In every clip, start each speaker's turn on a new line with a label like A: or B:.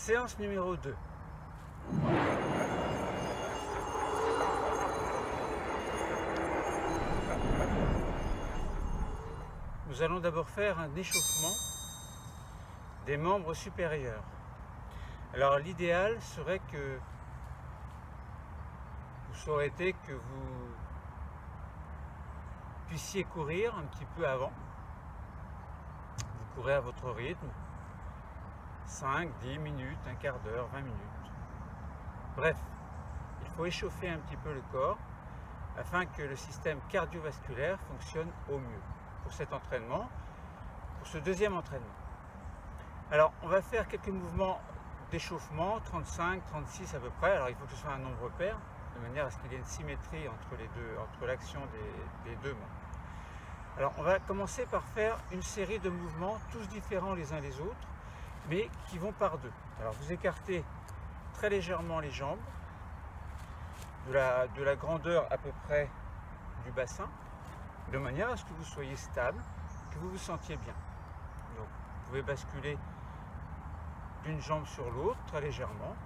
A: Séance numéro 2. Nous allons d'abord faire un échauffement des membres supérieurs. Alors l'idéal serait que ça aurait été que vous puissiez courir un petit peu avant. Vous courez à votre rythme, 5, 10 minutes, un quart d'heure, 20 minutes. Bref, il faut échauffer un petit peu le corps afin que le système cardiovasculaire fonctionne au mieux pour cet entraînement, pour ce deuxième entraînement. Alors, on va faire quelques mouvements d'échauffement, 35, 36 à peu près. Alors, il faut que ce soit un nombre pair, de manière à ce qu'il y ait une symétrie entre les deux, entre l'action des deux membres. Alors, on va commencer par faire une série de mouvements, tous différents les uns les autres, mais qui vont par deux. Alors, vous écartez très légèrement les jambes, de la grandeur à peu près du bassin, de manière à ce que vous soyez stable, que vous vous sentiez bien. Donc, vous pouvez basculer d'une jambe sur l'autre très légèrement.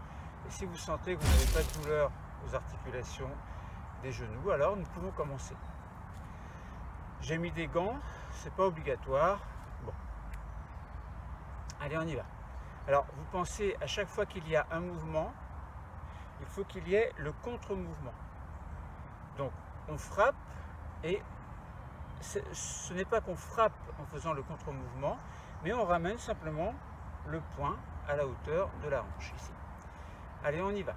A: Et si vous sentez que vous n'avez pas de douleur aux articulations des genoux, alors nous pouvons commencer. J'ai mis des gants, c'est pas obligatoire. Bon, allez, on y va. Alors, vous pensez à chaque fois qu'il y a un mouvement, il faut qu'il y ait le contre-mouvement. Donc, on frappe et ce n'est pas qu'on frappe en faisant le contre-mouvement, mais on ramène simplement le poing à la hauteur de la hanche, ici. Allez, on y va.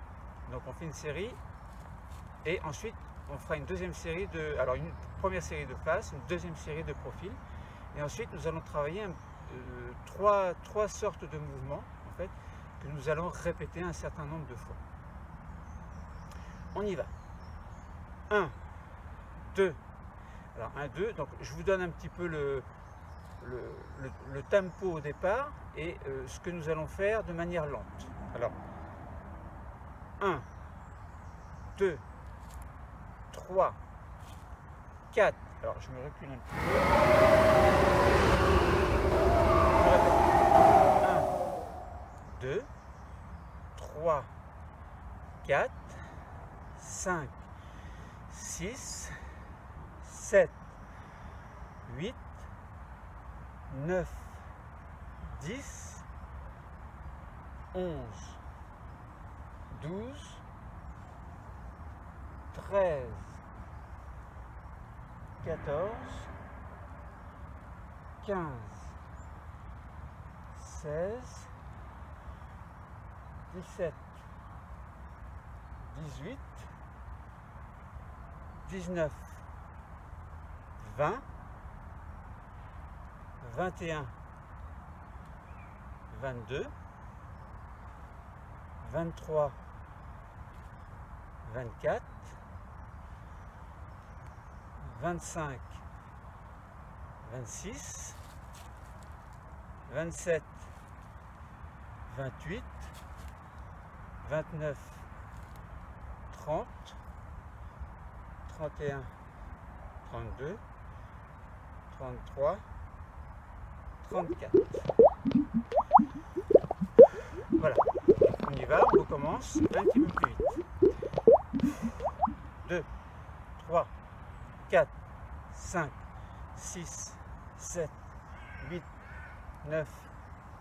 A: Donc, on fait une série et ensuite, on fera une deuxième série de... Alors, une première série de face, une deuxième série de profil. Et ensuite, nous allons travailler trois sortes de mouvements, en fait, que nous allons répéter un certain nombre de fois. On y va. 1, 2. Alors, 1, 2. Donc, je vous donne un petit peu le tempo au départ et ce que nous allons faire de manière lente. Alors, 1, 2, 3, 4. Alors, je me recule un petit peu. Je répète. 1, 2, 3, 4, 5, 6, 7, 8, 9, 10, 11, 12, 13, 14, 15, 16, 17, 18, 19, 20, 21, 22, 23, 24, 25, 26, 27, 28, 29, 30, 31, 32, 33, 34. Voilà, on y va, on recommence un petit peu plus vite. 2, 3, 4, 5, 6, 7, 8, 9,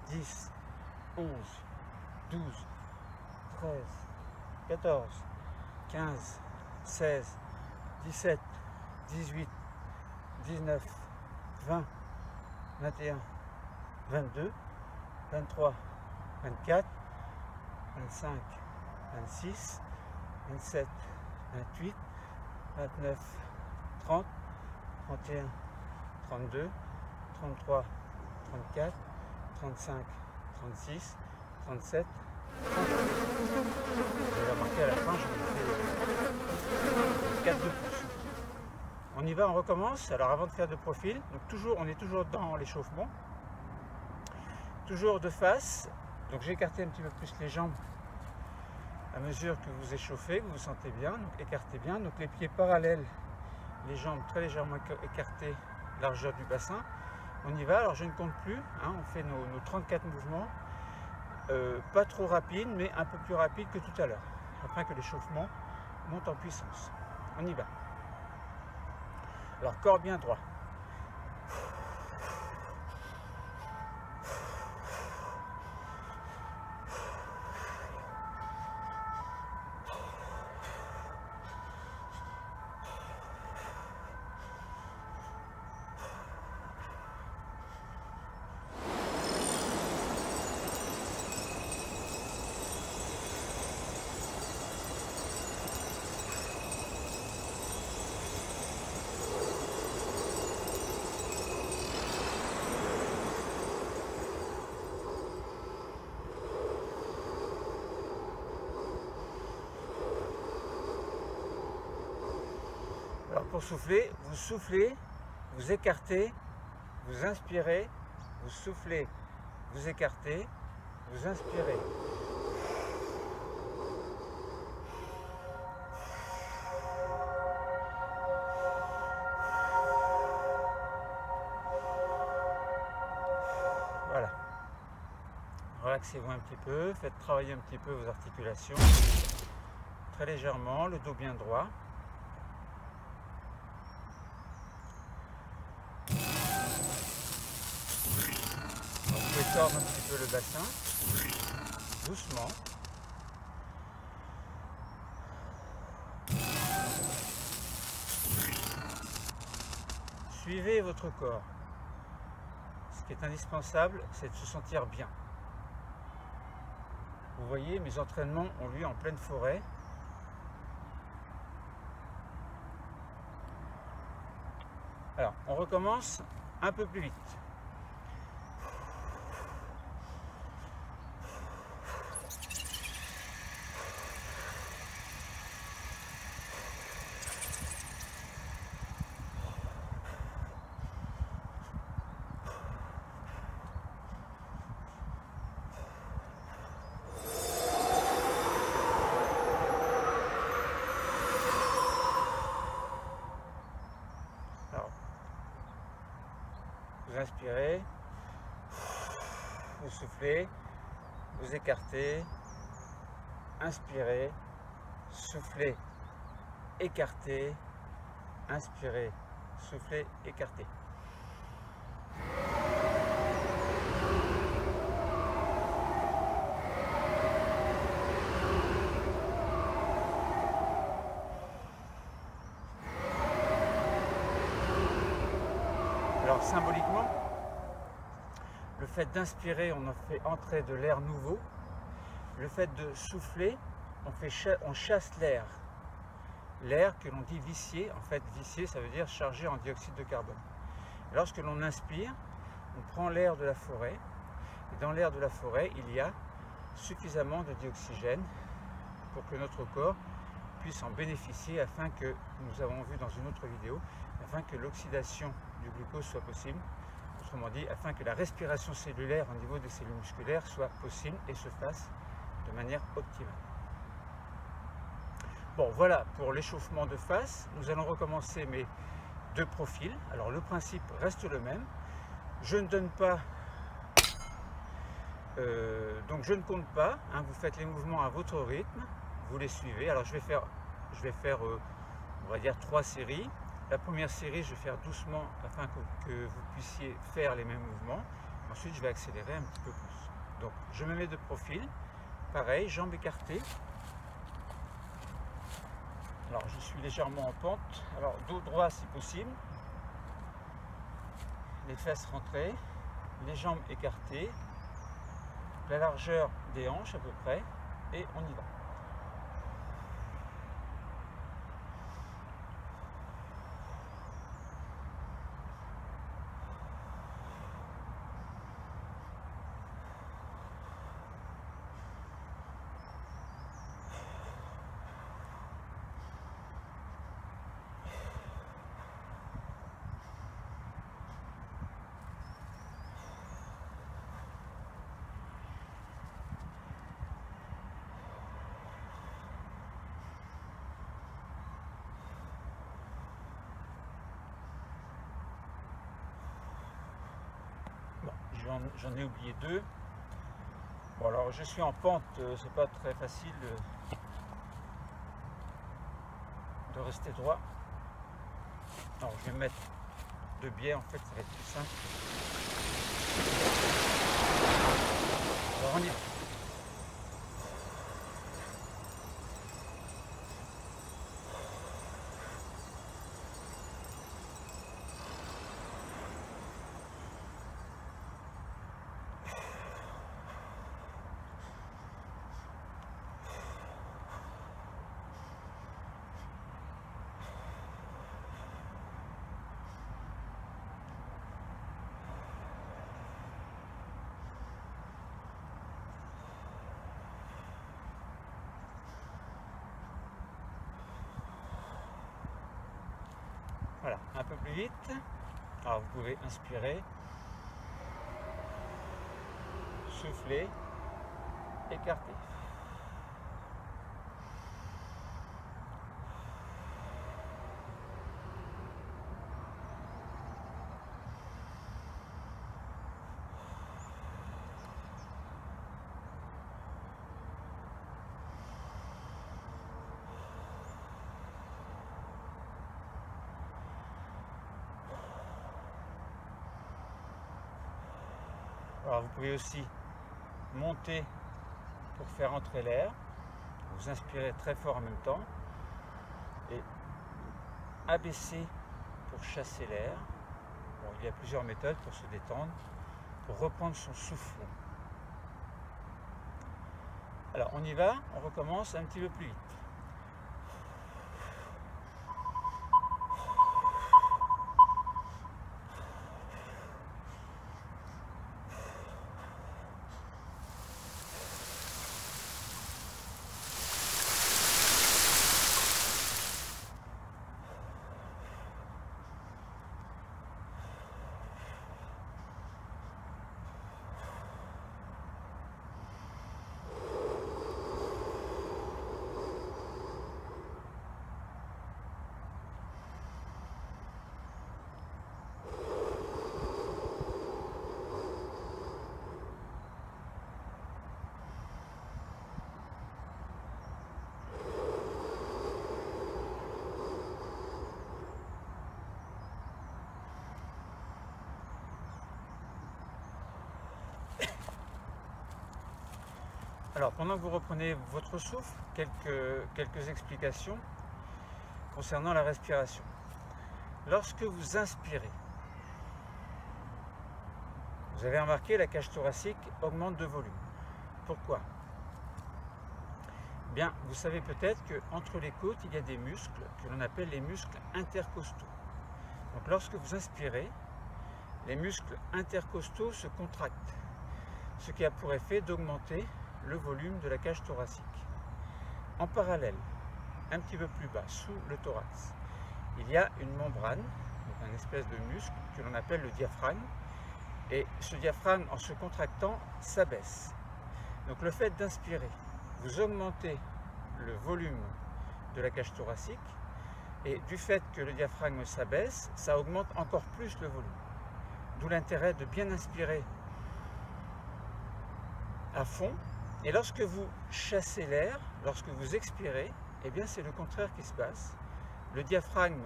A: 10, 11, 12, 13, 14, 15, 16, 17, 18, 19, 20, 21, 22, 23, 24, 25, 26, 27, 28, 29, 30, 31, 32, 33, 34, 35, 36, 37, 38. Vous avez remarqué à la fin, je vous fais 4 de plus. On y va, on recommence. Alors avant de faire de profil, donc on est toujours dans l'échauffement. Toujours de face. Donc j'ai écarté un petit peu plus les jambes à mesure que vous échauffez, que vous vous sentez bien. Donc écartez bien. Donc les pieds parallèles, les jambes très légèrement écartées, largeur du bassin. On y va. Alors je ne compte plus. Hein, on fait nos 34 mouvements. pas trop rapide, mais un peu plus rapide que tout à l'heure, afin que l'échauffement monte en puissance. On y va. Alors, corps bien droit. Alors pour souffler, vous écartez, vous inspirez, vous soufflez, vous écartez, vous inspirez. Voilà. Relaxez-vous un petit peu, faites travailler un petit peu vos articulations. Très légèrement, le dos bien droit. Vous pouvez tordre un petit peu le bassin, doucement. Suivez votre corps. Ce qui est indispensable, c'est de se sentir bien. Vous voyez, mes entraînements ont lieu en pleine forêt. Alors, on recommence un peu plus vite. Vous inspirez, vous soufflez, vous écartez, inspirez, soufflez, écartez, inspirez, soufflez, écartez. Alors symboliquement, le fait d'inspirer, on en fait entrer de l'air nouveau. Le fait de souffler, on chasse l'air. L'air que l'on dit vicié, en fait vicié ça veut dire chargé en dioxyde de carbone. Et lorsque l'on inspire, on prend l'air de la forêt. Et dans l'air de la forêt, il y a suffisamment de dioxygène pour que notre corps puisse en bénéficier afin que, nous avons vu dans une autre vidéo, afin que l'oxydation du glucose soit possible, autrement dit, afin que la respiration cellulaire au niveau des cellules musculaires soit possible et se fasse de manière optimale. Bon, voilà pour l'échauffement de face. Nous allons recommencer mes deux profils. Alors le principe reste le même. Je ne donne pas, donc je ne compte pas, hein, vous faites les mouvements à votre rythme, vous les suivez. Alors je vais faire on va dire 3 séries. La première série, je vais faire doucement afin que vous puissiez faire les mêmes mouvements. Ensuite, je vais accélérer un petit peu plus. Donc, je me mets de profil. Pareil, jambes écartées. Alors, je suis légèrement en pente. Alors, dos droit si possible. Les fesses rentrées. Les jambes écartées. La largeur des hanches à peu près. Et on y va. J'en ai oublié 2. Bon, alors je suis en pente, c'est pas très facile de rester droit. Alors je vais mettre de biais, en fait ça va être plus simple. Alors on y va. Voilà, un peu plus vite. Alors vous pouvez inspirer, souffler, écarter. Alors vous pouvez aussi monter pour faire entrer l'air. Vous inspirez très fort en même temps et abaisser pour chasser l'air. Bon, il y a plusieurs méthodes pour se détendre, pour reprendre son souffle. Alors on y va, on recommence un petit peu plus vite. Alors, pendant que vous reprenez votre souffle, quelques explications concernant la respiration. Lorsque vous inspirez, vous avez remarqué la cage thoracique augmente de volume. Pourquoi? Bien, vous savez peut-être qu'entre les côtes, il y a des muscles que l'on appelle les muscles intercostaux. Donc, lorsque vous inspirez, les muscles intercostaux se contractent, ce qui a pour effet d'augmenter le volume de la cage thoracique. En parallèle, un petit peu plus bas, sous le thorax, il y a une membrane, donc une espèce de muscle que l'on appelle le diaphragme, et ce diaphragme, en se contractant, s'abaisse. Donc le fait d'inspirer, vous augmentez le volume de la cage thoracique, et du fait que le diaphragme s'abaisse, ça augmente encore plus le volume. D'où l'intérêt de bien inspirer à fond. Et lorsque vous chassez l'air, lorsque vous expirez, eh bien c'est le contraire qui se passe. Le diaphragme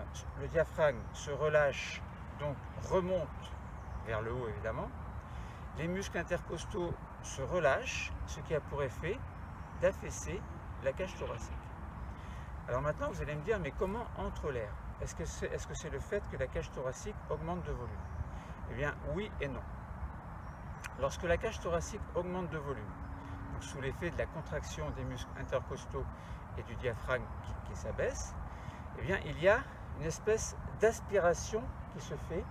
A: se relâche, donc remonte vers le haut évidemment. Les muscles intercostaux se relâchent, ce qui a pour effet d'affaisser la cage thoracique. Alors maintenant vous allez me dire, mais comment entre l'air? Est-ce que c'est le fait que la cage thoracique augmente de volume? Eh bien oui et non. Lorsque la cage thoracique augmente de volume, sous l'effet de la contraction des muscles intercostaux et du diaphragme qui s'abaisse, eh bien, il y a une espèce d'aspiration qui se fait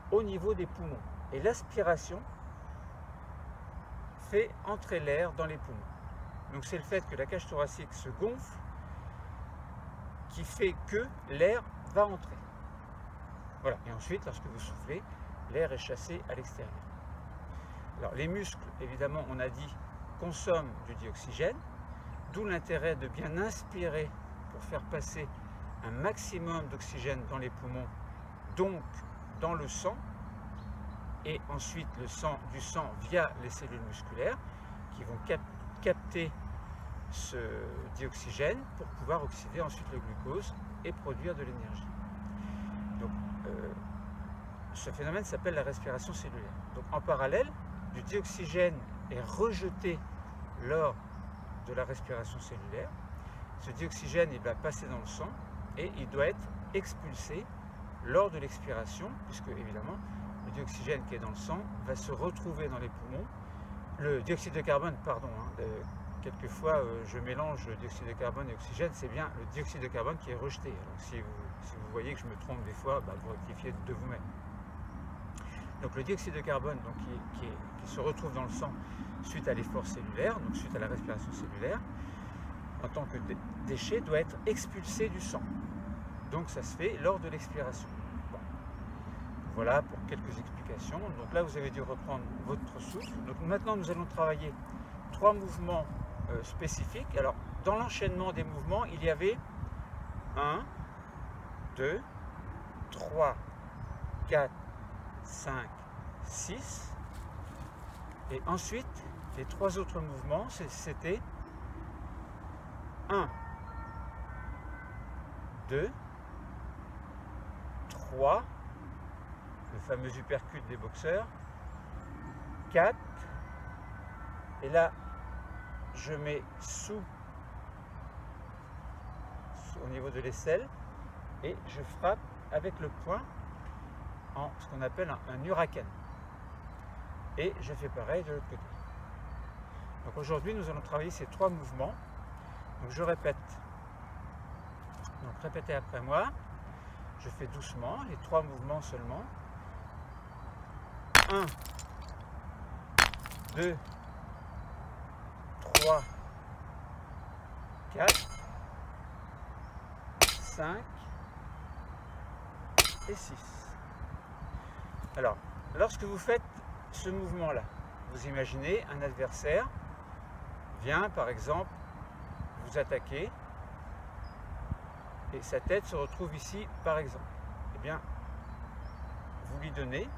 A: au niveau des poumons. Et l'aspiration fait entrer l'air dans les poumons. Donc c'est le fait que la cage thoracique se gonfle qui fait que l'air va entrer. Voilà. Et ensuite, lorsque vous soufflez, l'air est chassé à l'extérieur. Alors les muscles, évidemment, on a dit, consomment du dioxygène, d'où l'intérêt de bien inspirer pour faire passer un maximum d'oxygène dans les poumons, donc dans le sang, et ensuite du sang via les cellules musculaires, qui vont capter ce dioxygène pour pouvoir oxyder ensuite le glucose et produire de l'énergie. Donc ce phénomène s'appelle la respiration cellulaire. Donc en parallèle, du dioxygène est rejeté lors de la respiration cellulaire. Ce dioxygène, il va passer dans le sang et il doit être expulsé lors de l'expiration, puisque évidemment le dioxygène qui est dans le sang va se retrouver dans les poumons. Le dioxyde de carbone, pardon, quelquefois je mélange le dioxyde de carbone et oxygène, c'est bien le dioxyde de carbone qui est rejeté. Alors, si vous voyez que je me trompe des fois, vous rectifiez de vous-même. Donc le dioxyde de carbone donc, qui se retrouve dans le sang suite à l'effort cellulaire, donc suite à la respiration cellulaire, en tant que déchet, doit être expulsé du sang. Donc ça se fait lors de l'expiration. Bon. Voilà pour quelques explications. Donc là, vous avez dû reprendre votre souffle. Donc maintenant, nous allons travailler 3 mouvements spécifiques. Alors, dans l'enchaînement des mouvements, il y avait 1, 2, 3, 4, 5, 6. Et ensuite, les 3 autres mouvements, c'était 1, 2, 3, le fameux uppercut des boxeurs, 4, et là, je mets au niveau de l'aisselle, et je frappe avec le poing en ce qu'on appelle un huracan. Et je fais pareil de l'autre côté. Donc aujourd'hui, nous allons travailler ces 3 mouvements. Donc je répète. Donc répétez après moi. Je fais doucement, les 3 mouvements seulement. 1, 2, 3, 4, 5 et 6. Alors, lorsque vous faites ce mouvement-là, vous imaginez un adversaire vient par exemple vous attaquer et sa tête se retrouve ici par exemple. Eh bien, vous lui donnez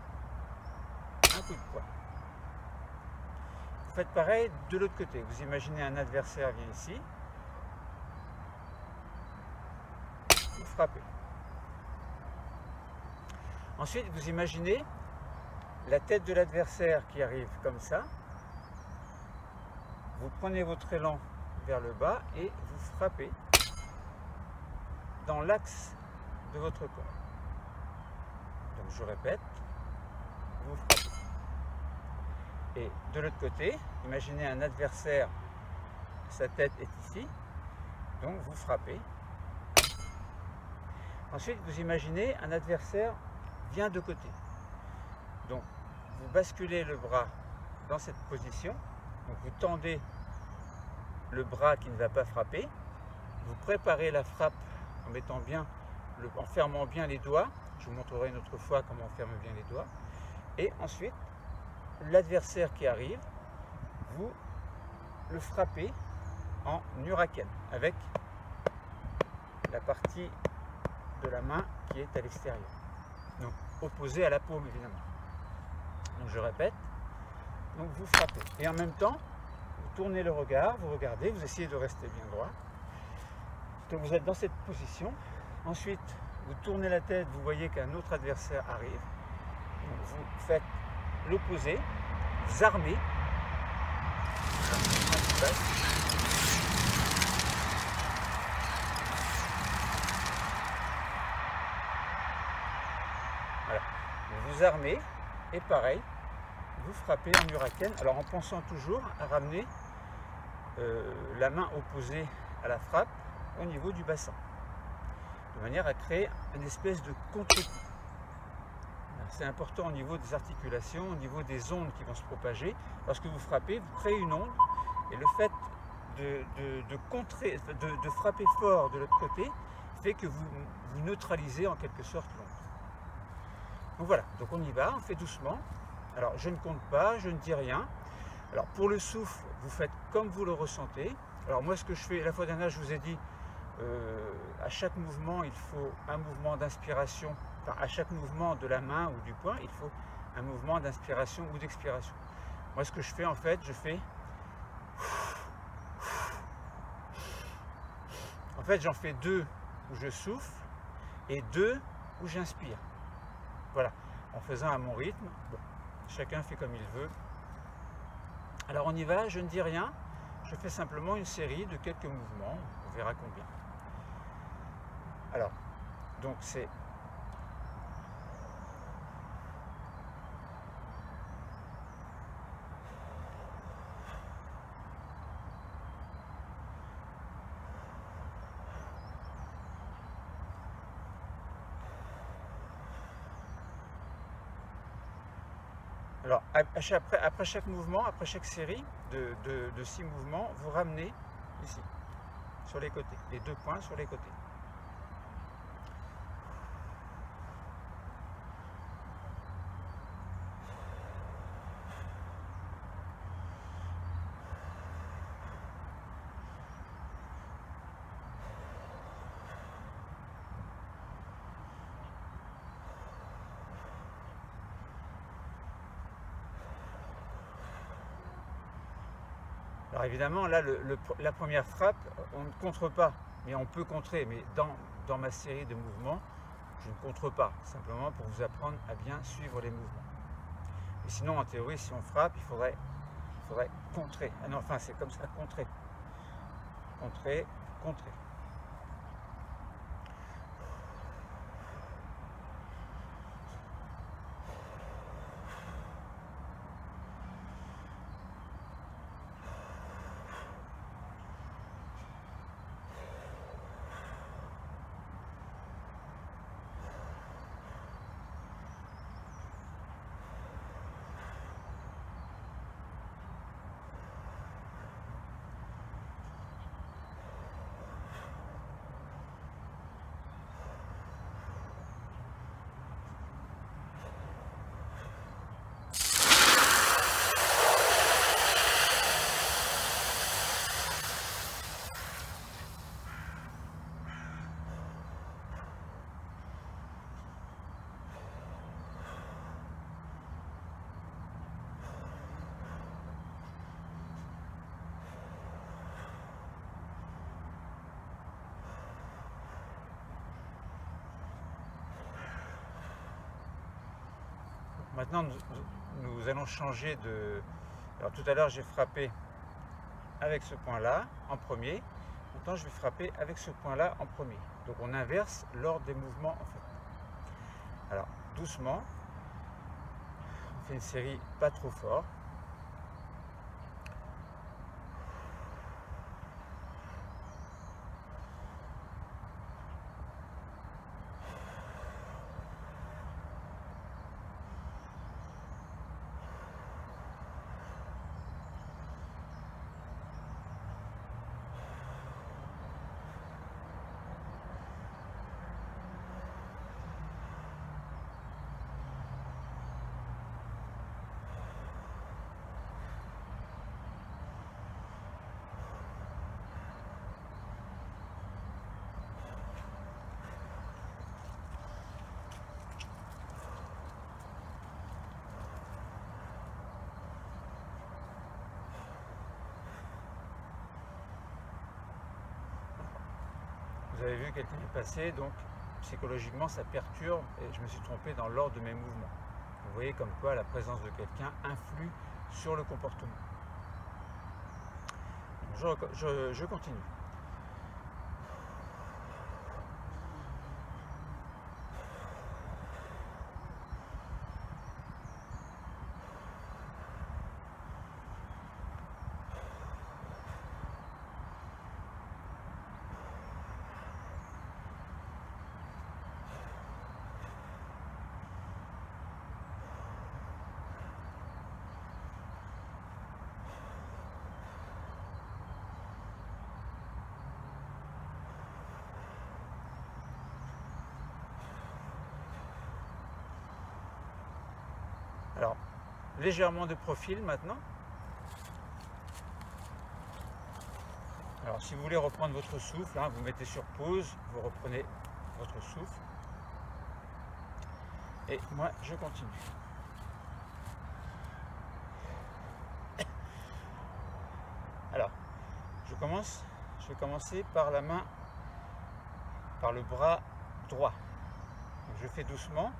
A: un coup de poing. Vous faites pareil de l'autre côté. Vous imaginez un adversaire vient ici, vous frappez. Ensuite, vous imaginez la tête de l'adversaire qui arrive comme ça. Vous prenez votre élan vers le bas et vous frappez dans l'axe de votre corps. Donc je répète, vous frappez. Et de l'autre côté, imaginez un adversaire, sa tête est ici, donc vous frappez. Ensuite, vous imaginez un adversaire vient de côté. Donc, vous basculez le bras dans cette position. Donc, vous tendez le bras qui ne va pas frapper. Vous préparez la frappe en mettant bien, en fermant bien les doigts. Je vous montrerai une autre fois comment on ferme bien les doigts. Et ensuite, l'adversaire qui arrive, vous le frappez en huracan avec la partie de la main qui est à l'extérieur. Donc, opposé à la paume évidemment. Donc je répète, donc vous frappez. Et en même temps, vous tournez le regard, vous regardez, vous essayez de rester bien droit. Donc vous êtes dans cette position. Ensuite, vous tournez la tête, vous voyez qu'un autre adversaire arrive. Donc, vous faites l'opposé, vous armez. Voilà. Vous armez et pareil, vous frappez en huracan. Alors en pensant toujours à ramener la main opposée à la frappe au niveau du bassin, de manière à créer une espèce de contre-coup. C'est important au niveau des articulations, au niveau des ondes qui vont se propager. Lorsque vous frappez, vous créez une onde et le fait de frapper fort de l'autre côté fait que vous neutralisez en quelque sorte l'onde. Donc voilà, donc on y va, on fait doucement. Alors je ne compte pas, je ne dis rien. Alors pour le souffle, vous faites comme vous le ressentez. Alors moi ce que je fais, la fois dernière je vous ai dit, à chaque mouvement il faut un mouvement d'inspiration, enfin à chaque mouvement de la main ou du poing, il faut un mouvement d'inspiration ou d'expiration. Moi ce que je fais en fait, je fais fait, j'en fais 2 où je souffle et 2 où j'inspire. Voilà, en faisant à mon rythme. Bon, chacun fait comme il veut. Alors on y va, je ne dis rien, je fais simplement une série de quelques mouvements, on verra combien. Alors, donc c'est... Alors, après chaque mouvement, après chaque série de 6 mouvements, vous ramenez ici, sur les côtés, les 2 points sur les côtés. Alors évidemment, là, la première frappe, on ne contre pas, mais on peut contrer. Mais dans ma série de mouvements, je ne contre pas, simplement pour vous apprendre à bien suivre les mouvements. Et sinon, en théorie, si on frappe, il faudrait contrer. Ah non, enfin, c'est comme ça, contrer. Contrer, contrer. Maintenant, nous allons changer de... Alors tout à l'heure, j'ai frappé avec ce point-là en premier. Maintenant, je vais frapper avec ce point-là en premier. Donc on inverse l'ordre des mouvements en fait. Alors doucement, on fait une série pas trop fort. Vous avez vu, quelqu'un est passé, donc psychologiquement ça perturbe et je me suis trompé dans l'ordre de mes mouvements. Vous voyez comme quoi la présence de quelqu'un influe sur le comportement. Je continue. Alors, légèrement de profil maintenant. Alors, si vous voulez reprendre votre souffle, hein, vous mettez sur pause, vous reprenez votre souffle. Et moi, je continue. Alors, je vais commencer par la main par le bras droit. Donc je fais doucement.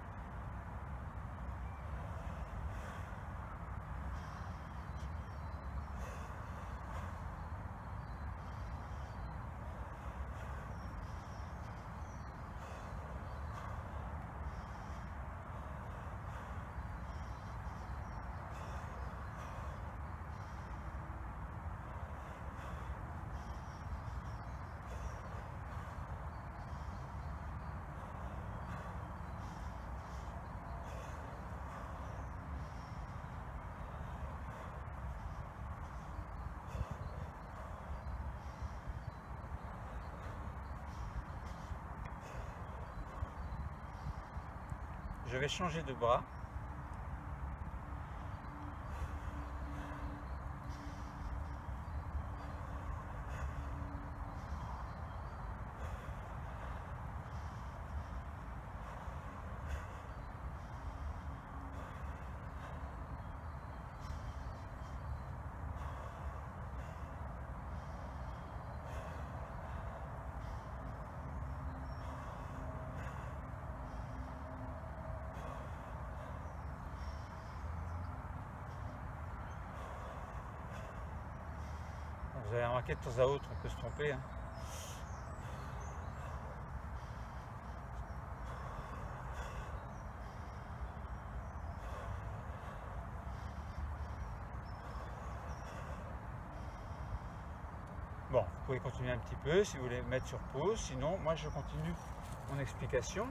A: Je vais changer de bras. Vous avez remarqué de temps à autre, on peut se tromper. Hein. Bon, vous pouvez continuer un petit peu si vous voulez mettre sur pause. Sinon, moi je continue mon explication.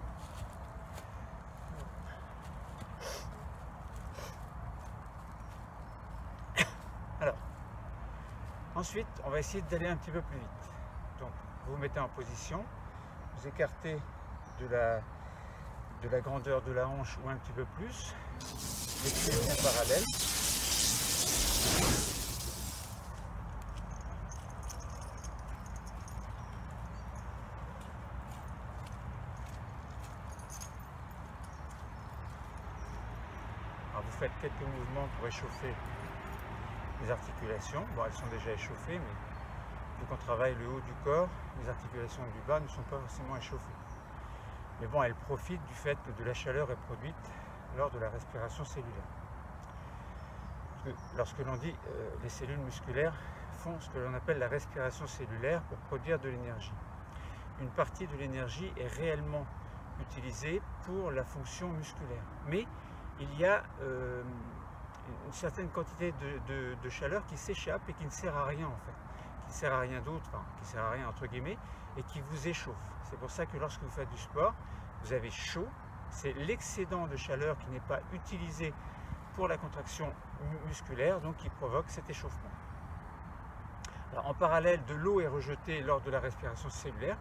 A: Alors, ensuite, on va essayer d'aller un petit peu plus vite. Donc, vous vous mettez en position, vous écartez de la grandeur de la hanche ou un petit peu plus, les pieds bien parallèles. Alors, vous faites quelques mouvements pour échauffer les articulations. Bon, elles sont déjà échauffées, mais vu qu'on travaille le haut du corps, les articulations du bas ne sont pas forcément échauffées. Mais bon, elles profitent du fait que de la chaleur est produite lors de la respiration cellulaire. Parce que lorsque l'on dit les cellules musculaires font ce que l'on appelle la respiration cellulaire pour produire de l'énergie. Une partie de l'énergie est réellement utilisée pour la fonction musculaire. Mais il y a une certaine quantité de chaleur qui s'échappe et qui ne sert à rien en fait, qui ne sert à rien d'autre, enfin, qui ne sert à rien entre guillemets, et qui vous échauffe. C'est pour ça que lorsque vous faites du sport, vous avez chaud, c'est l'excédent de chaleur qui n'est pas utilisé pour la contraction musculaire, donc qui provoque cet échauffement. Alors, en parallèle, de l'eau est rejetée lors de la respiration cellulaire,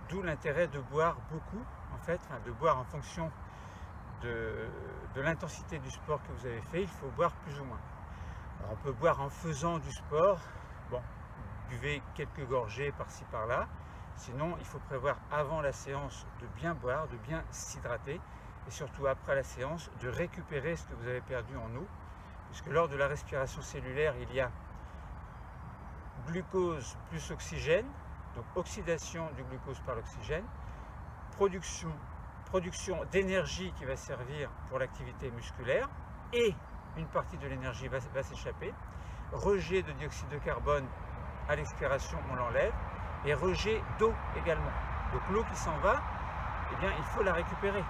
A: d'où l'intérêt de boire beaucoup, en fait, enfin, de boire en fonction de l'intensité du sport que vous avez fait, il faut boire plus ou moins. Alors, on peut boire en faisant du sport, bon, buvez quelques gorgées par-ci par-là, sinon il faut prévoir avant la séance de bien boire, de bien s'hydrater, et surtout après la séance de récupérer ce que vous avez perdu en eau, puisque lors de la respiration cellulaire, il y a glucose plus oxygène, donc oxydation du glucose par l'oxygène, production d'énergie qui va servir pour l'activité musculaire, et une partie de l'énergie va s'échapper, rejet de dioxyde de carbone à l'expiration, on l'enlève, et rejet d'eau également. Donc l'eau qui s'en va, eh bien, il faut la récupérer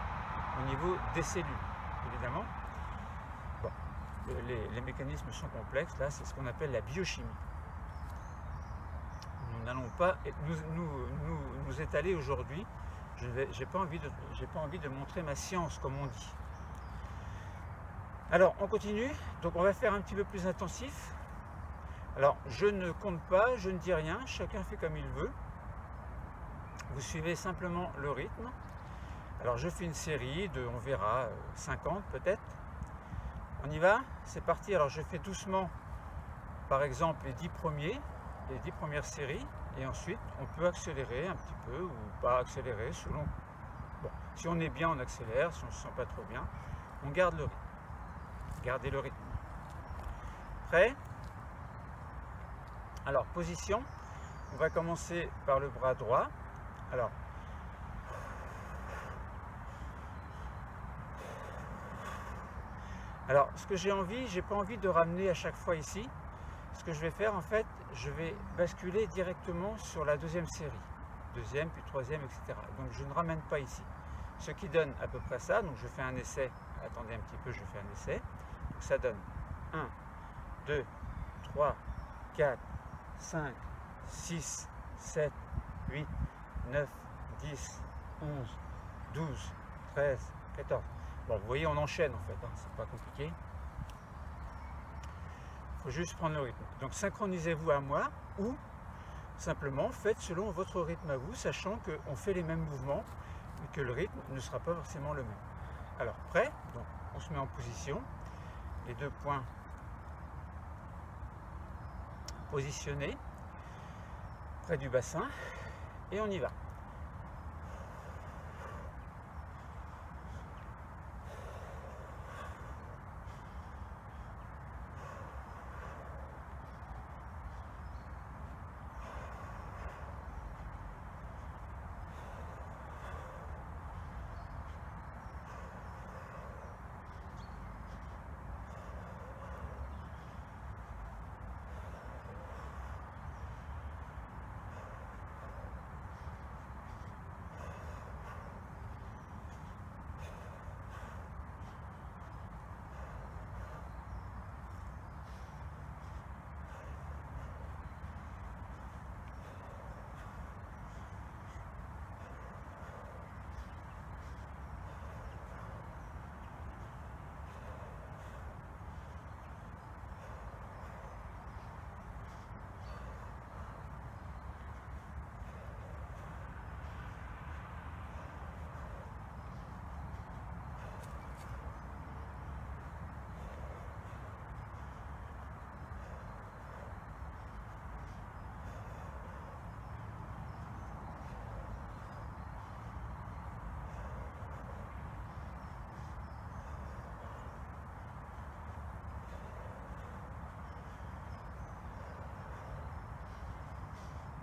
A: au niveau des cellules, évidemment. Bon, les mécanismes sont complexes, là c'est ce qu'on appelle la biochimie. Nous n'allons pas nous étaler aujourd'hui. Je n'ai pas envie de montrer ma science, comme on dit. Alors, on continue. Donc, on va faire un petit peu plus intensif. Alors, je ne compte pas, je ne dis rien. Chacun fait comme il veut. Vous suivez simplement le rythme. Alors, je fais une série de, on verra, 50 peut-être. On y va? C'est parti. Alors, je fais doucement, par exemple, les 10 premières séries. Et ensuite, on peut accélérer un petit peu ou pas accélérer selon... Bon, si on est bien, on accélère. Si on ne se sent pas trop bien, on garde le rythme. Gardez le rythme. Prêt? Alors, position. On va commencer par le bras droit. Alors, Alors, ce que j'ai pas envie de ramener à chaque fois ici. Ce que je vais faire, en fait, je vais basculer directement sur la deuxième série. Deuxième, puis troisième, etc. Donc, je ne ramène pas ici. Ce qui donne à peu près ça. Donc, je fais un essai. Attendez un petit peu, je fais un essai. Donc, ça donne 1, 2, 3, 4, 5, 6, 7, 8, 9, 10, 11, 12, 13, 14. Bon, vous voyez, on enchaîne en fait, hein, c'est pas compliqué. Il faut juste prendre le rythme. Donc synchronisez-vous à moi ou simplement faites selon votre rythme à vous, sachant qu'on fait les mêmes mouvements et que le rythme ne sera pas forcément le même. Alors prêt, donc on se met en position, les deux poings positionnés près du bassin et on y va.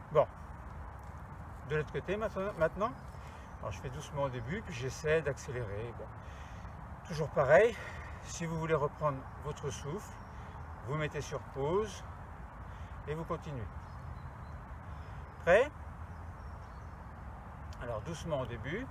A: Bon, de l'autre côté maintenant, alors je fais doucement au début, puis j'essaie d'accélérer. Bon. Toujours pareil, si vous voulez reprendre votre souffle, vous mettez sur pause et vous continuez. Prêt? Alors doucement au début.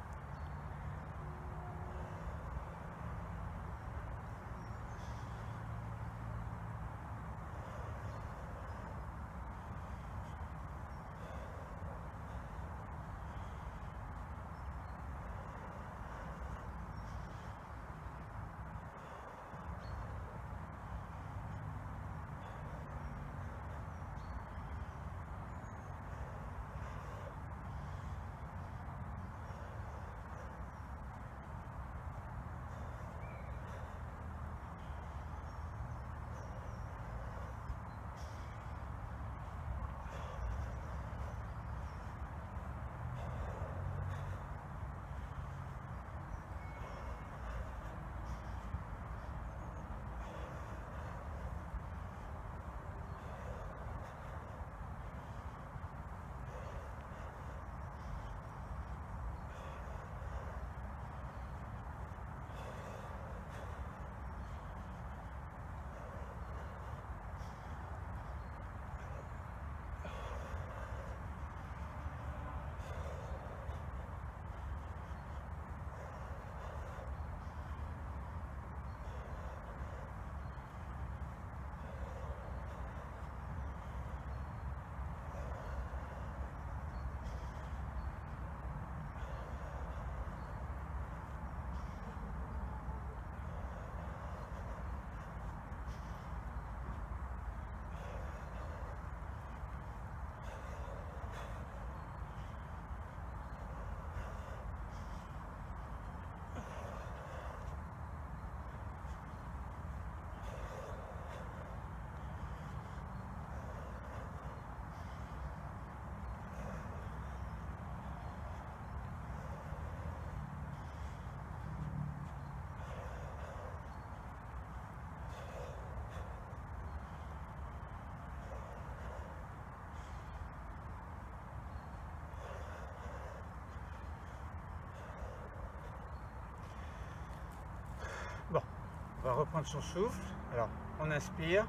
A: va reprendre son souffle. Alors, on inspire.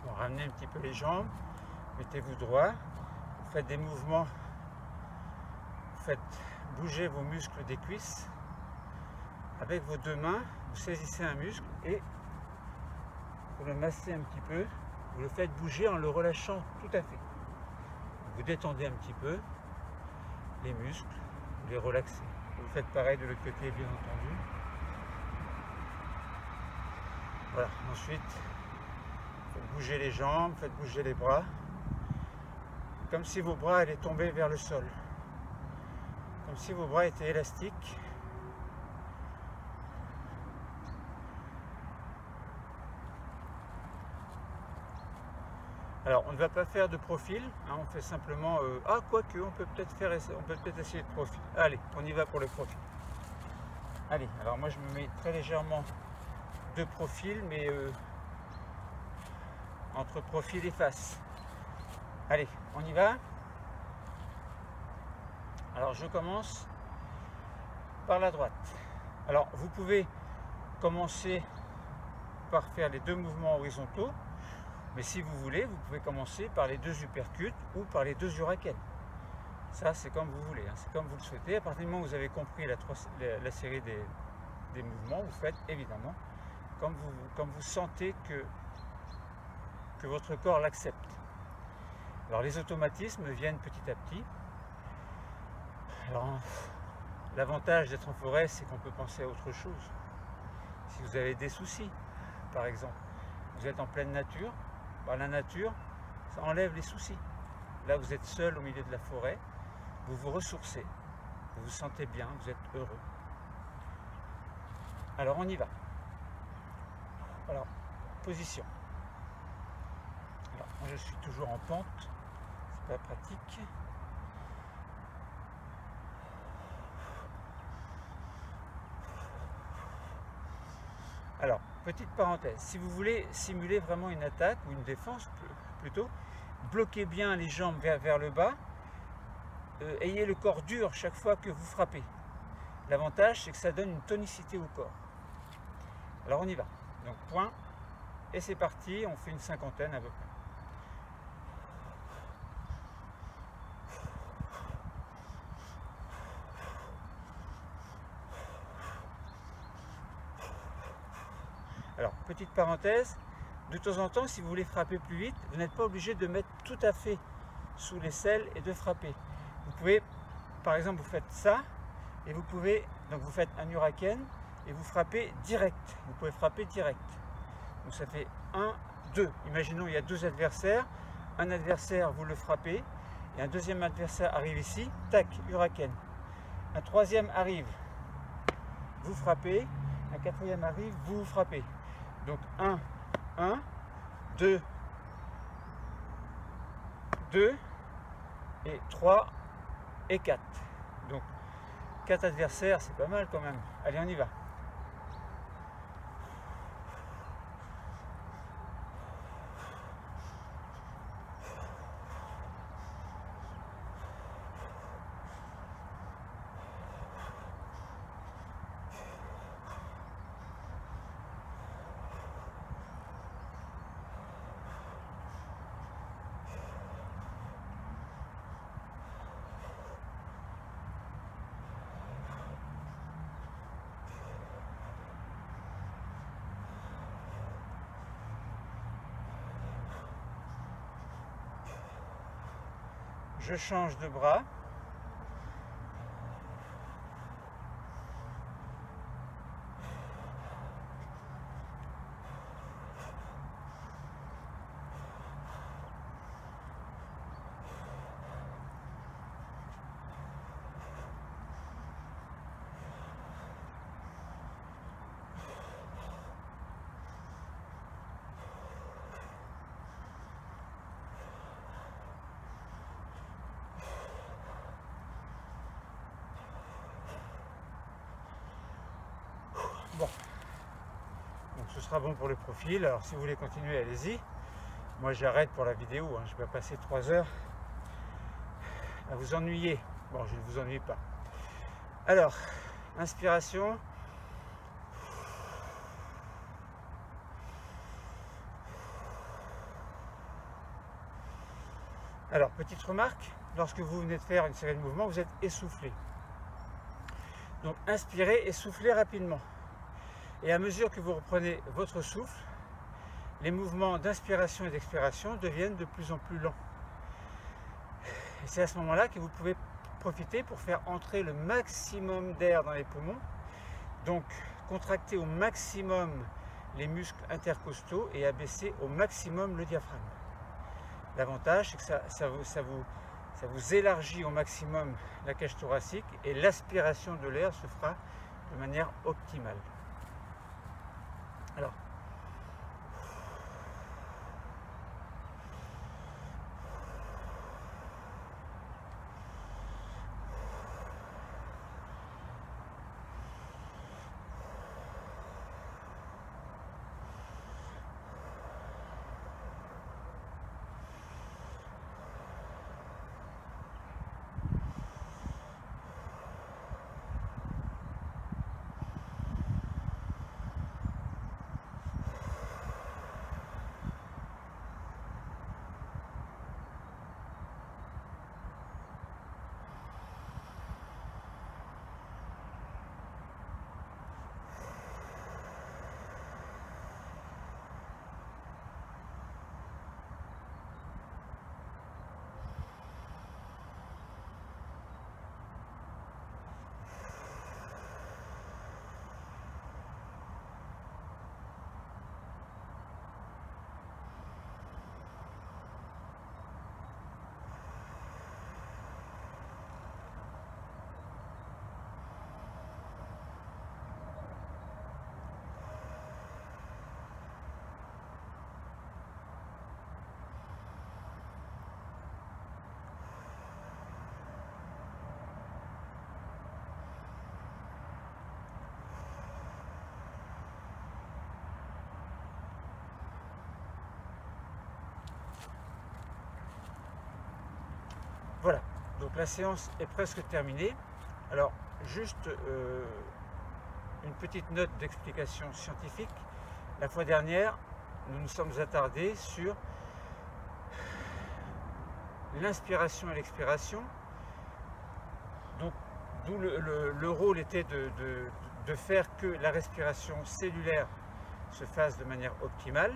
A: Bon, ramenez un petit peu les jambes, mettez-vous droit, vous faites des mouvements, vous faites bouger vos muscles des cuisses. Avec vos deux mains, vous saisissez un muscle et vous le massez un petit peu, vous le faites bouger en le relâchant tout à fait. Vous détendez un petit peu les muscles, vous les relaxez. Vous faites pareil de l'autre côté, bien entendu. Voilà, ensuite, faites bouger les jambes, faites bouger les bras, comme si vos bras allaient tomber vers le sol, comme si vos bras étaient élastiques. Alors, on ne va pas faire de profil, hein, on fait simplement... quoique, on peut peut-être essayer de profil. Allez, on y va pour le profil. Allez, alors moi je me mets très légèrement de profil, mais entre profil et face. Allez, on y va. Alors, je commence par la droite. Alors, vous pouvez commencer par faire les deux mouvements horizontaux. Mais si vous voulez, vous pouvez commencer par les deux uppercuts ou par les deux hurricanes. Ça, c'est comme vous voulez, hein, c'est comme vous le souhaitez. À partir du moment où vous avez compris la série des mouvements, vous faites évidemment comme vous sentez que votre corps l'accepte. Alors les automatismes viennent petit à petit. Alors l'avantage d'être en forêt, c'est qu'on peut penser à autre chose. Si vous avez des soucis, par exemple, vous êtes en pleine nature, la nature, ça enlève les soucis. Là, vous êtes seul au milieu de la forêt, vous vous ressourcez, vous vous sentez bien, vous êtes heureux. Alors, on y va. Alors, position. Alors, moi, je suis toujours en pente, c'est pas pratique. Alors, petite parenthèse, si vous voulez simuler vraiment une attaque ou une défense plutôt, bloquez bien les jambes vers le bas, ayez le corps dur chaque fois que vous frappez. L'avantage, c'est que ça donne une tonicité au corps. Alors on y va. Donc point, et c'est parti, on fait une cinquantaine à peu près. Alors, petite parenthèse, de temps en temps, si vous voulez frapper plus vite, vous n'êtes pas obligé de mettre tout à fait sous l'aisselle et de frapper. Vous pouvez, par exemple, vous faites ça, et vous pouvez, donc vous faites un hurricane, et vous frappez direct. Vous pouvez frapper direct. Donc ça fait 1, 2. Imaginons, il y a deux adversaires. Un adversaire, vous le frappez, et un deuxième adversaire arrive ici, tac, hurricane. Un troisième arrive, vous frappez, un quatrième arrive, vous frappez. Donc 1, 1, 2, 2, et 3, et 4. Donc 4 adversaires, c'est pas mal quand même. Allez, on y va. Je change de bras. Bon, donc ce sera bon pour le profil. Alors si vous voulez continuer, allez-y. Moi j'arrête pour la vidéo, hein. Je vais passer 3 heures à vous ennuyer. Bon, je ne vous ennuie pas. Alors, inspiration. Alors, petite remarque, lorsque vous venez de faire une série de mouvements, vous êtes essoufflé. Donc, inspirez et soufflez rapidement. Et à mesure que vous reprenez votre souffle, les mouvements d'inspiration et d'expiration deviennent de plus en plus lents. Et c'est à ce moment-là que vous pouvez profiter pour faire entrer le maximum d'air dans les poumons. Donc, contracter au maximum les muscles intercostaux et abaisser au maximum le diaphragme. L'avantage, c'est que ça vous élargit au maximum la cage thoracique et l'aspiration de l'air se fera de manière optimale. Alors, voilà, donc la séance est presque terminée. Alors, juste une petite note d'explication scientifique. La fois dernière, nous nous sommes attardés sur l'inspiration et l'expiration. Donc, d'où le rôle était de faire que la respiration cellulaire se fasse de manière optimale.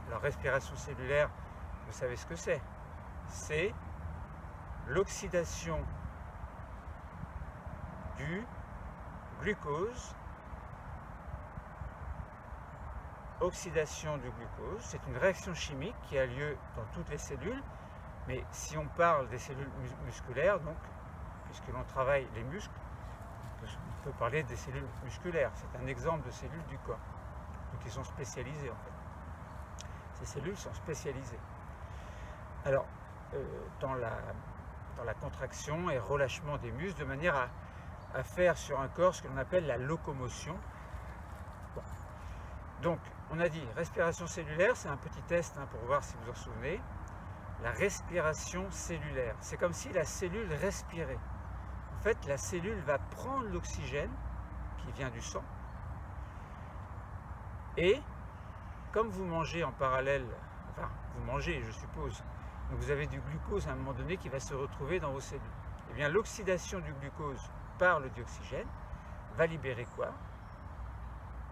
A: La respiration cellulaire, vous savez ce que c'est. C'est l'oxydation du glucose. Oxydation du glucose, c'est une réaction chimique qui a lieu dans toutes les cellules, mais si on parle des cellules musculaires, donc, puisque l'on travaille les muscles, on peut parler des cellules musculaires. C'est un exemple de cellules du corps. Donc ils sont spécialisés en fait. Ces cellules sont spécialisées. Alors, dans la contraction et relâchement des muscles, de manière à faire sur un corps ce que l'on appelle la locomotion. Bon. Donc, on a dit respiration cellulaire, c'est un petit test hein, pour voir si vous en souvenez. La respiration cellulaire, c'est comme si la cellule respirait. En fait, la cellule va prendre l'oxygène qui vient du sang et comme vous mangez en parallèle, enfin vous mangez je suppose, donc vous avez du glucose à un moment donné qui va se retrouver dans vos cellules. Et bien l'oxydation du glucose par le dioxygène va libérer quoi?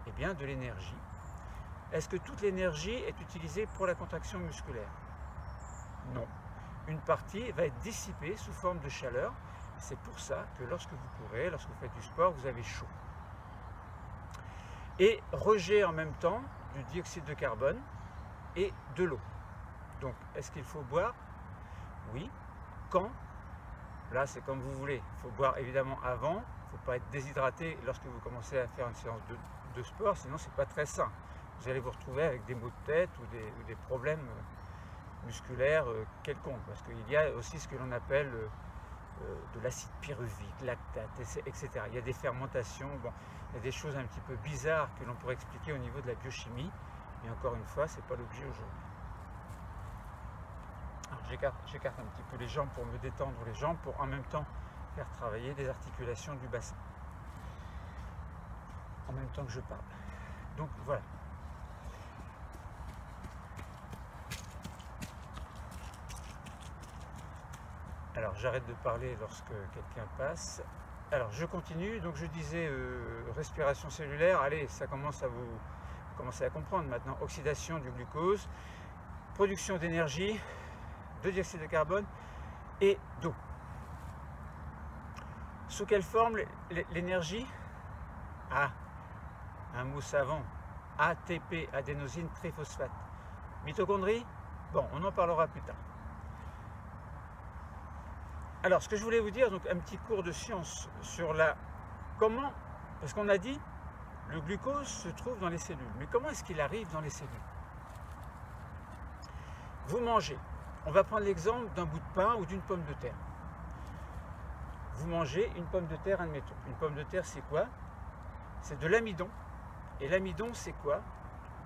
A: Eh bien de l'énergie. Est-ce que toute l'énergie est utilisée pour la contraction musculaire? Non. Une partie va être dissipée sous forme de chaleur. C'est pour ça que lorsque vous courez, lorsque vous faites du sport, vous avez chaud. Et rejet en même temps du dioxyde de carbone et de l'eau. Donc, est-ce qu'il faut boire? Oui. Quand? Là, c'est comme vous voulez. Il faut boire évidemment avant. Il ne faut pas être déshydraté lorsque vous commencez à faire une séance de sport, sinon c'est pas très sain. Vous allez vous retrouver avec des maux de tête ou des problèmes musculaires quelconques. Parce qu'il y a aussi ce que l'on appelle de l'acide pyruvique, lactate, etc. Il y a des fermentations, bon, il y a des choses un petit peu bizarres que l'on pourrait expliquer au niveau de la biochimie, mais encore une fois, ce n'est pas l'objet aujourd'hui. J'écarte un petit peu les jambes pour me détendre les jambes, pour en même temps faire travailler les articulations du bassin, en même temps que je parle. Donc voilà. Alors j'arrête de parler lorsque quelqu'un passe. Alors je continue, donc je disais respiration cellulaire, allez, ça commence à vous commencer à comprendre maintenant. Oxydation du glucose, production d'énergie, de dioxyde de carbone et d'eau. Sous quelle forme l'énergie? Ah, un mot savant, ATP, adénosine triphosphate. Mitochondrie? Bon, on en parlera plus tard. Alors, ce que je voulais vous dire, donc un petit cours de science sur la comment, parce qu'on a dit le glucose se trouve dans les cellules, mais comment est-ce qu'il arrive dans les cellules? Vous mangez, on va prendre l'exemple d'un bout de pain ou d'une pomme de terre. Vous mangez une pomme de terre, admettons. Une pomme de terre, c'est quoi? C'est de l'amidon. Et l'amidon, c'est quoi?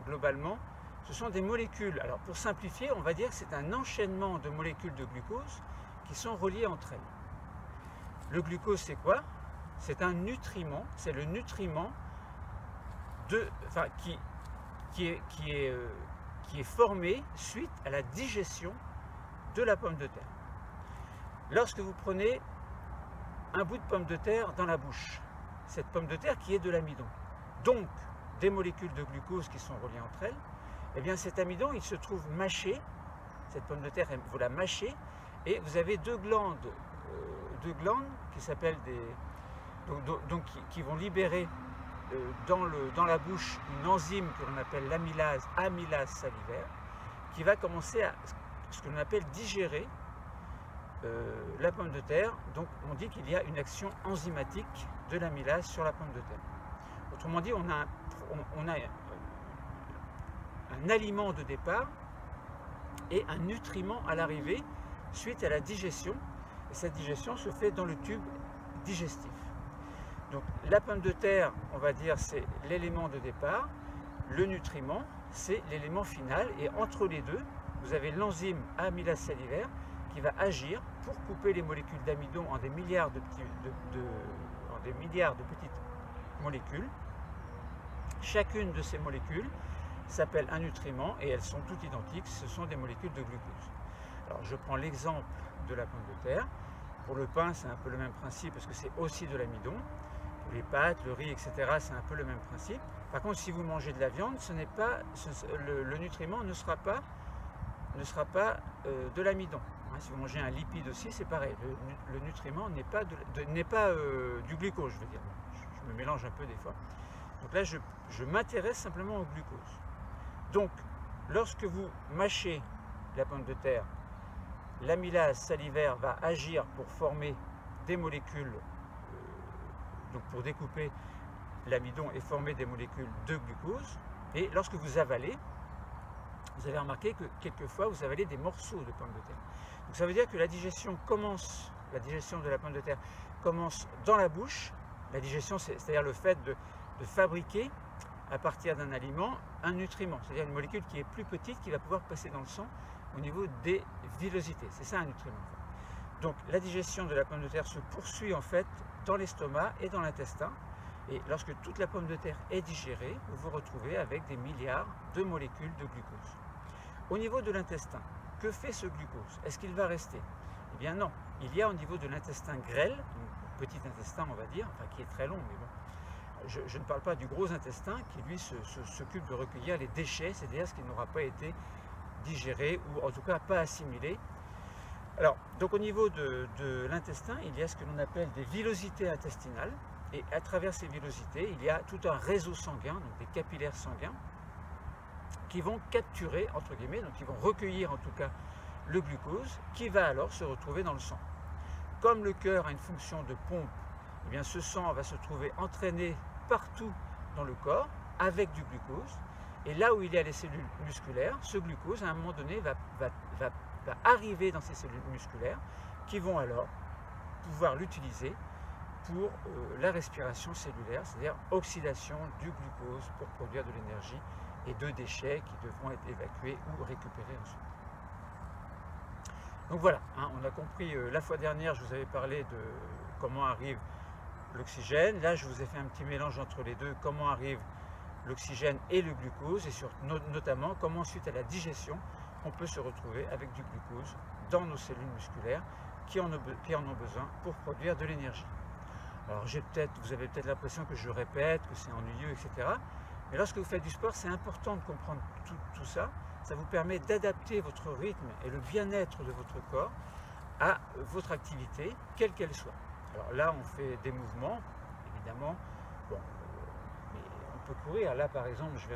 A: Globalement, ce sont des molécules. Alors, pour simplifier, on va dire que c'est un enchaînement de molécules de glucose qui sont reliées entre elles. Le glucose, c'est quoi? C'est un nutriment, c'est le nutriment qui est formé suite à la digestion de la pomme de terre. Lorsque vous prenez un bout de pomme de terre dans la bouche, cette pomme de terre qui est de l'amidon, donc des molécules de glucose qui sont reliées entre elles, eh bien cet amidon, il se trouve mâché, cette pomme de terre, vous la mâchez, et vous avez deux glandes qui s'appellent qui vont libérer dans la bouche une enzyme que l'on appelle l'amylase, amylase salivaire, qui va commencer à ce que l'on appelle digérer la pomme de terre. Donc on dit qu'il y a une action enzymatique de l'amylase sur la pomme de terre. Autrement dit, on a un aliment de départ et un nutriment à l'arrivée suite à la digestion. Et cette digestion se fait dans le tube digestif. Donc la pomme de terre, on va dire, c'est l'élément de départ. Le nutriment, c'est l'élément final. Et entre les deux, vous avez l'enzyme amylase salivaire qui va agir pour couper les molécules d'amidon en des milliards de petites molécules. Chacune de ces molécules s'appelle un nutriment et elles sont toutes identiques, ce sont des molécules de glucose. Alors je prends l'exemple de la pomme de terre. Pour le pain, c'est un peu le même principe parce que c'est aussi de l'amidon. Pour les pâtes, le riz, etc., c'est un peu le même principe. Par contre, si vous mangez de la viande, le nutriment ne sera pas de l'amidon. Si vous mangez un lipide aussi, c'est pareil. Le nutriment n'est pas du glucose, je veux dire. Je me mélange un peu des fois. Donc là, je m'intéresse simplement au glucose. Donc, lorsque vous mâchez la pomme de terre, l'amylase salivaire va agir pour former des molécules, donc pour découper l'amidon et former des molécules de glucose. Et lorsque vous avalez, vous avez remarqué que quelquefois vous avalez des morceaux de pomme de terre. Donc ça veut dire que la digestion de la pomme de terre commence dans la bouche. La digestion, c'est-à-dire le fait de fabriquer à partir d'un aliment un nutriment, c'est-à-dire une molécule qui est plus petite qui va pouvoir passer dans le sang au niveau des villosités. C'est ça un nutriment. Donc la digestion de la pomme de terre se poursuit en fait dans l'estomac et dans l'intestin. Et lorsque toute la pomme de terre est digérée, vous vous retrouvez avec des milliards de molécules de glucose. Au niveau de l'intestin, que fait ce glucose? Est-ce qu'il va rester? Eh bien non. Il y a au niveau de l'intestin grêle, donc petit intestin on va dire, enfin qui est très long, mais bon. Je ne parle pas du gros intestin qui lui s'occupe de recueillir les déchets, c'est-à-dire ce qui n'aura pas été digéré ou en tout cas pas assimilé. Alors, donc au niveau de l'intestin, il y a ce que l'on appelle des villosités intestinales. Et à travers ces villosités, il y a tout un réseau sanguin, donc des capillaires sanguins, qui vont capturer, entre guillemets, donc qui vont recueillir en tout cas le glucose, qui va alors se retrouver dans le sang. Comme le cœur a une fonction de pompe, eh bien ce sang va se trouver entraîné partout dans le corps avec du glucose. Et là où il y a les cellules musculaires, ce glucose, à un moment donné, va arriver dans ces cellules musculaires qui vont alors pouvoir l'utiliser pour la respiration cellulaire, c'est-à-dire oxydation du glucose pour produire de l'énergie et de déchets qui devront être évacués ou récupérés ensuite. Donc voilà, hein, on a compris, la fois dernière je vous avais parlé de comment arrive l'oxygène, là je vous ai fait un petit mélange entre les deux, comment arrive l'oxygène et le glucose, et notamment comment suite à la digestion on peut se retrouver avec du glucose dans nos cellules musculaires qui en ont besoin pour produire de l'énergie. Alors vous avez peut-être l'impression que je répète, que c'est ennuyeux, etc. Mais lorsque vous faites du sport, c'est important de comprendre tout ça. Ça vous permet d'adapter votre rythme et le bien-être de votre corps à votre activité, quelle qu'elle soit. Alors là, on fait des mouvements, évidemment. Bon, mais on peut courir. Là, par exemple, je vais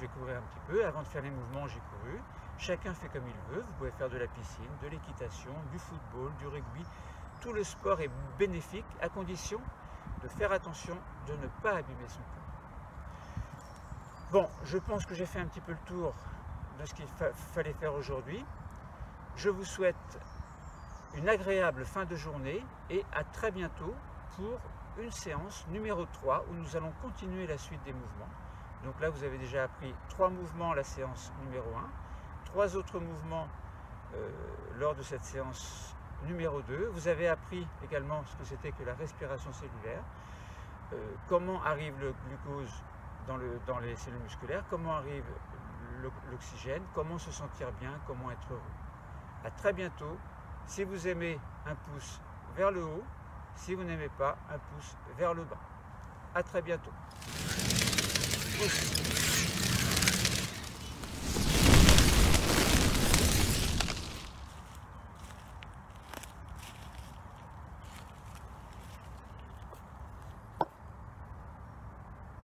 A: courir un petit peu. Avant de faire les mouvements, j'ai couru. Chacun fait comme il veut. Vous pouvez faire de la piscine, de l'équitation, du football, du rugby. Tout le sport est bénéfique à condition de faire attention de ne pas abîmer son corps. Bon, je pense que j'ai fait un petit peu le tour de ce qu'il fallait faire aujourd'hui. Je vous souhaite une agréable fin de journée et à très bientôt pour une séance numéro 3 où nous allons continuer la suite des mouvements. Donc là, vous avez déjà appris 3 mouvements à la séance numéro 1, 3 autres mouvements lors de cette séance numéro 2. Vous avez appris également ce que c'était que la respiration cellulaire, comment arrive le glucose dans les cellules musculaires, comment arrive l'oxygène, comment se sentir bien, comment être heureux. À très bientôt. Si vous aimez, un pouce vers le haut. Si vous n'aimez pas, un pouce vers le bas. À très bientôt. Pouce.